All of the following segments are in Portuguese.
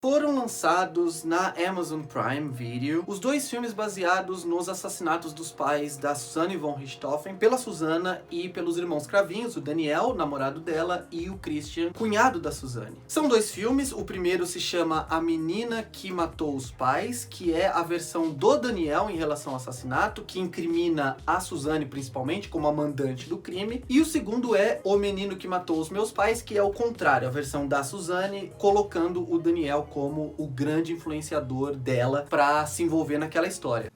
Foram lançados na Amazon Prime Video os dois filmes baseados nos assassinatos dos pais da Susanne von Richthofen pela Susana e pelos irmãos Cravinhos, o Daniel, namorado dela, e o Christian, cunhado da Susanne. São dois filmes, o primeiro se chama A Menina que Matou os Pais, que é a versão do Daniel em relação ao assassinato, que incrimina a Susanne principalmente como a mandante do crime, e o segundo é O Menino que Matou os Meus Pais, que é o contrário, a versão da Susanne, colocando o Daniel como o grande influenciador dela pra se envolver naquela história.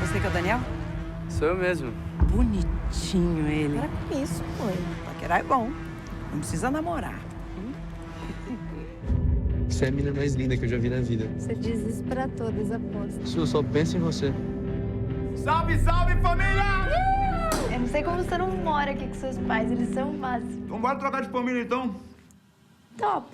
Você que é o Daniel? Sou eu mesmo. Bonitinho ele. Para com isso, mãe. Paquerar é bom. Não precisa namorar. Você é a menina mais linda que eu já vi na vida. Você diz isso pra todas, aposto. Su, só penso em você. Salve, salve, família! Eu não sei como você não mora aqui com seus pais, eles são o máximo. Então bora trocar de família, então. Top.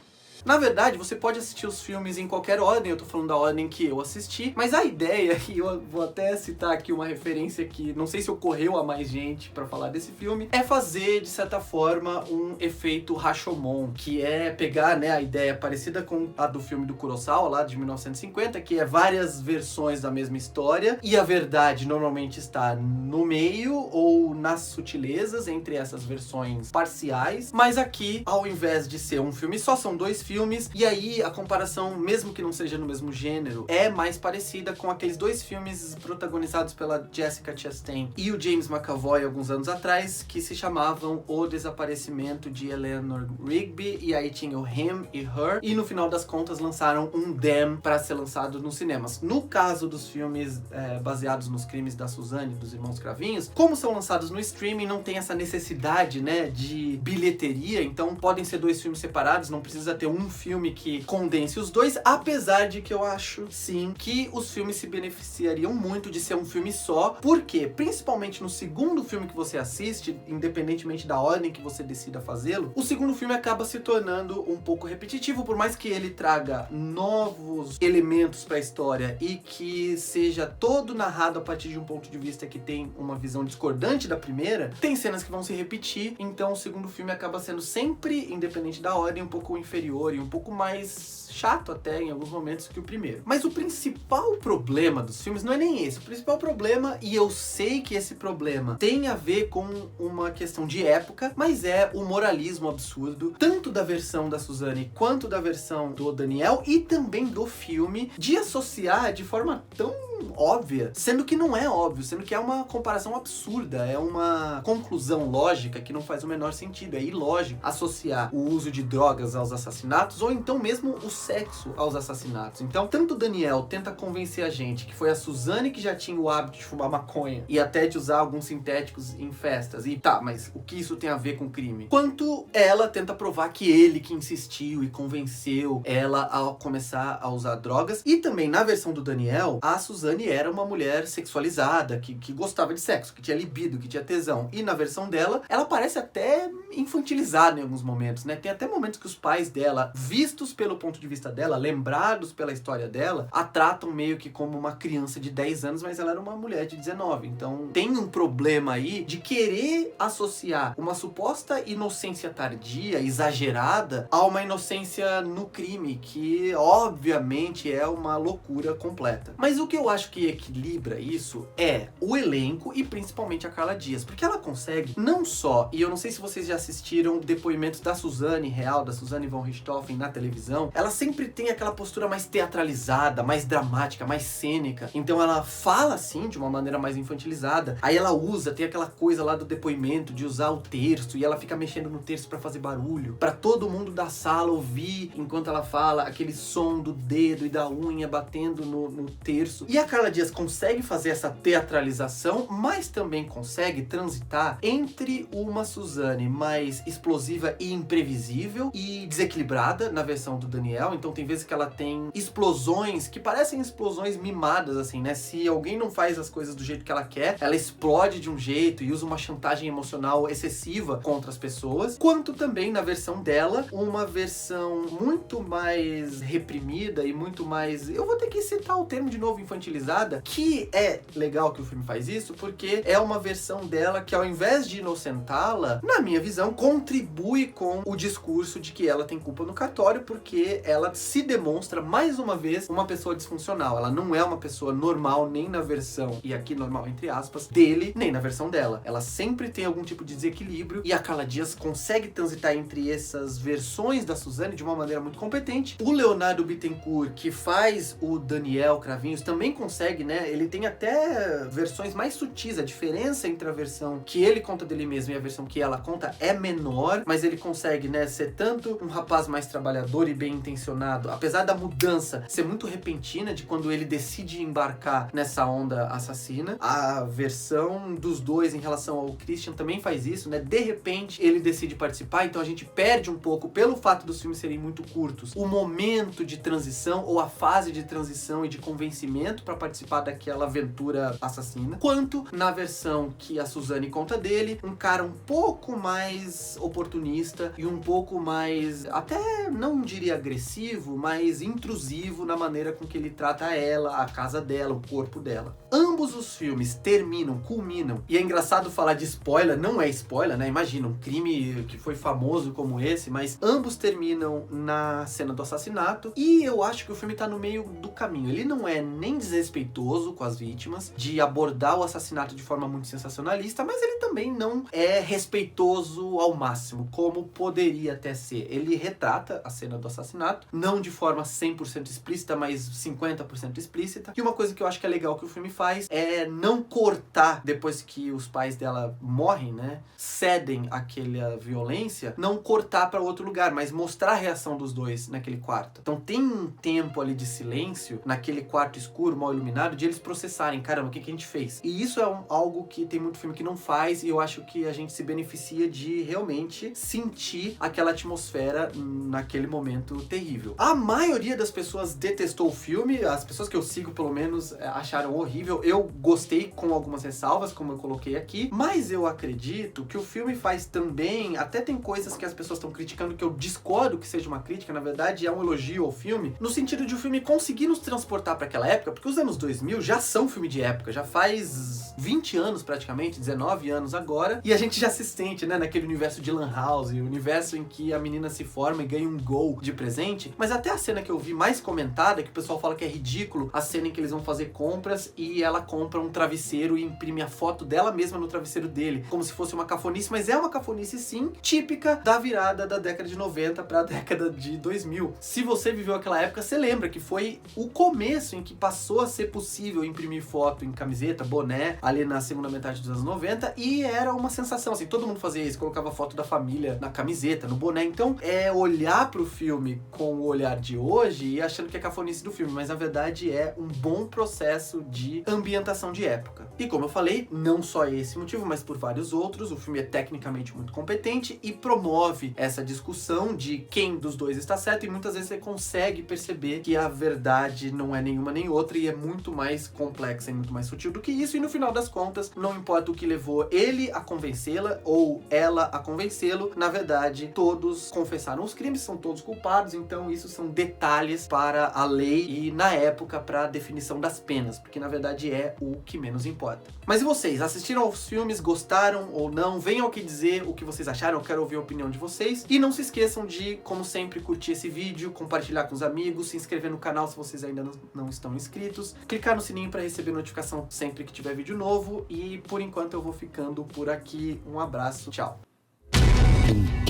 Na verdade, você pode assistir os filmes em qualquer ordem, eu tô falando da ordem que eu assisti, mas a ideia, e eu vou até citar aqui uma referência que não sei se ocorreu a mais gente pra falar desse filme, é fazer, de certa forma, um efeito Rashomon, que é pegar, né, a ideia parecida com a do filme do Kurosawa, lá de 1950, que é várias versões da mesma história, e a verdade normalmente está no meio ou nas sutilezas entre essas versões parciais, mas aqui, ao invés de ser um filme só, são dois filmes, e aí a comparação, mesmo que não seja no mesmo gênero, é mais parecida com aqueles dois filmes protagonizados pela Jessica Chastain e o James McAvoy alguns anos atrás, que se chamavam O Desaparecimento de Eleanor Rigby, e aí tinha o Him e Her, e no final das contas lançaram um Them para ser lançado nos cinemas. No caso dos filmes baseados nos crimes da Susanne e dos irmãos Cravinhos, como são lançados no streaming, não tem essa necessidade, né, de bilheteria, então podem ser dois filmes separados, não precisa ter um filme que condense os dois, apesar de que eu acho, sim, que os filmes se beneficiariam muito de ser um filme só, porque, principalmente no segundo filme que você assiste, independentemente da ordem que você decida fazê-lo, o segundo filme acaba se tornando um pouco repetitivo, por mais que ele traga novos elementos para a história e que seja todo narrado a partir de um ponto de vista que tem uma visão discordante da primeira, tem cenas que vão se repetir, então o segundo filme acaba sendo sempre, independente da ordem, um pouco inferior e um pouco mais chato até em alguns momentos que o primeiro. Mas o principal problema dos filmes não é nem esse. O principal problema, e eu sei que esse problema tem a ver com uma questão de época, mas é o moralismo absurdo, tanto da versão da Susanne quanto da versão do Daniel e também do filme, de associar de forma tão óbvia, sendo que não é óbvio, sendo que é uma comparação absurda, é uma conclusão lógica que não faz o menor sentido, é ilógico associar o uso de drogas aos assassinatos ou então mesmo o sexo aos assassinatos. Então, tanto o Daniel tenta convencer a gente que foi a Susanne que já tinha o hábito de fumar maconha e até de usar alguns sintéticos em festas, e tá, mas o que isso tem a ver com crime? Quanto ela tenta provar que ele que insistiu e convenceu ela a começar a usar drogas, e também na versão do Daniel, a Susanne era uma mulher sexualizada, que gostava de sexo, que tinha libido, que tinha tesão, e na versão dela, ela parece até infantilizada em alguns momentos, né? Tem até momentos que os pais dela, vistos pelo ponto de vista dela, lembrados pela história dela, a tratam meio que como uma criança de 10 anos, mas ela era uma mulher de 19. Então tem um problema aí de querer associar uma suposta inocência tardia, exagerada, a uma inocência no crime, que obviamente é uma loucura completa. Mas o que eu acho que equilibra isso é o elenco e principalmente a Carla Dias, porque ela consegue não só, e eu não sei se vocês já assistiram depoimentos da Susanne real, da Susanne von Richthofen na televisão, ela sempre tem aquela postura mais teatralizada, mais dramática, mais cênica. Então ela fala assim, de uma maneira mais infantilizada. Aí ela usa, tem aquela coisa lá do depoimento de usar o terço, e ela fica mexendo no terço pra fazer barulho, pra todo mundo da sala ouvir enquanto ela fala, aquele som do dedo e da unha batendo no terço. E a Carla Dias consegue fazer essa teatralização, mas também consegue transitar entre uma Susanne mais explosiva e imprevisível e desequilibrada na versão do Daniel. Então tem vezes que ela tem explosões que parecem explosões mimadas, assim, né? Se alguém não faz as coisas do jeito que ela quer, ela explode de um jeito e usa uma chantagem emocional excessiva contra as pessoas. Quanto também na versão dela, uma versão muito mais reprimida e muito mais... Eu vou ter que citar o termo de novo, infantilizada, que é legal que o filme faz isso, porque é uma versão dela que, ao invés de inocentá-la, na minha visão, contribui com o discurso de que ela tem culpa no no cartório porque ela se demonstra, mais uma vez, uma pessoa disfuncional. Ela não é uma pessoa normal, nem na versão, e aqui normal entre aspas, dele, nem na versão dela. Ela sempre tem algum tipo de desequilíbrio e a Carla Dias consegue transitar entre essas versões da Suzane de uma maneira muito competente. O Leonardo Bittencourt, que faz o Daniel Cravinhos, também consegue, né? Ele tem até versões mais sutis. A diferença entre a versão que ele conta dele mesmo e a versão que ela conta é menor, mas ele consegue, né, ser tanto um rapaz mais trabalhador e bem intencionado, apesar da mudança ser muito repentina de quando ele decide embarcar nessa onda assassina. A versão dos dois em relação ao Christian também faz isso, né? De repente ele decide participar, então a gente perde um pouco, pelo fato dos filmes serem muito curtos, o momento de transição ou a fase de transição e de convencimento para participar daquela aventura assassina. Quanto na versão que a Suzane conta dele, um cara um pouco mais oportunista e um pouco mais, até não diria agressivo, mas intrusivo na maneira com que ele trata ela, a casa dela, o corpo dela. Ambos os filmes terminam, culminam, e é engraçado falar de spoiler, não é spoiler, né? Imagina, um crime que foi famoso como esse, mas ambos terminam na cena do assassinato, e eu acho que o filme tá no meio do caminho. Ele não é nem desrespeitoso com as vítimas, de abordar o assassinato de forma muito sensacionalista, mas ele também não é respeitoso ao máximo, como poderia até ser. Ele retrata a cena do assassinato, não de forma 100% explícita, mas 50% explícita. E uma coisa que eu acho que é legal que o filme faz é não cortar, depois que os pais dela morrem, né, cedem àquela violência, não cortar para outro lugar, mas mostrar a reação dos dois naquele quarto. Então tem um tempo ali de silêncio, naquele quarto escuro, mal iluminado, de eles processarem, caramba, o que a gente fez? E isso é algo que tem muito filme que não faz, e eu acho que a gente se beneficia de realmente sentir aquela atmosfera naquele momento terrível. A maioria das pessoas detestou o filme, as pessoas que eu sigo, pelo menos, acharam horrível. Eu gostei com algumas ressalvas, como eu coloquei aqui, mas eu acredito que o filme faz também, até tem coisas que as pessoas estão criticando que eu discordo que seja uma crítica, na verdade é um elogio ao filme, no sentido de o filme conseguir nos transportar para aquela época, porque os anos 2000 já são filme de época, já faz 20 anos praticamente, 19 anos agora, e a gente já se sente, né, naquele universo de Lan House, o universo em que a menina se forma e ganha um gol de presente, mas até a cena que eu vi mais comentada, que o pessoal fala que é ridículo, a cena em que eles vão fazer compras e ela compra um travesseiro e imprime a foto dela mesma no travesseiro dele, como se fosse uma cafonice, mas é uma cafonice sim, típica da virada da década de 90 para a década de 2000. Se você viveu aquela época, você lembra que foi o começo em que passou a ser possível imprimir foto em camiseta, boné, ali na segunda metade dos anos 90, e era uma sensação, assim, todo mundo fazia isso, colocava foto da família na camiseta, no boné. Então é olhar pro filme com o olhar de hoje e achando que é cafonice do filme, mas na verdade é um bom processo de ambientação de época. E como eu falei, não só esse motivo, mas por vários outros, o filme é tecnicamente muito competente e promove essa discussão de quem dos dois está certo, e muitas vezes você consegue perceber que a verdade não é nenhuma nem outra e é muito mais complexa e muito mais sutil do que isso, e no final das contas, não importa o que levou ele a convencê-la ou ela a convencê-lo, na verdade, todos confessaram os crimes, são todos culpados, então isso são detalhes para a lei e, na época, para a definição das penas, porque na verdade é o que menos importa. Mas e vocês? Assistiram aos filmes? Gostaram ou não? Venham aqui dizer o que vocês acharam, eu quero ouvir a opinião de vocês. E não se esqueçam de, como sempre, curtir esse vídeo, compartilhar com os amigos, se inscrever no canal se vocês ainda não estão inscritos, clicar no sininho para receber notificação sempre que tiver vídeo novo, e por enquanto eu vou ficando por aqui. Um abraço, tchau!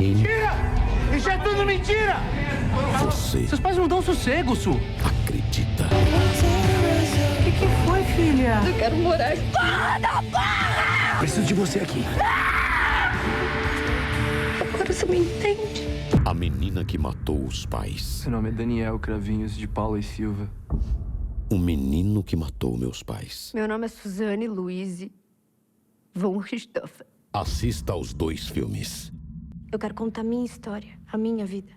Mentira! Isso é tudo mentira! Você Seus pais não dão sossego, Su. acredita? O que foi, filha? Eu quero morar. Preciso de você aqui. Agora você me entende? A menina que matou os pais. Seu nome é Daniel Cravinhos de Paula e Silva. O menino que matou meus pais. Meu nome é Suzane Louise von Richthofen. Assista aos 2 filmes. Eu quero contar minha história, a minha vida.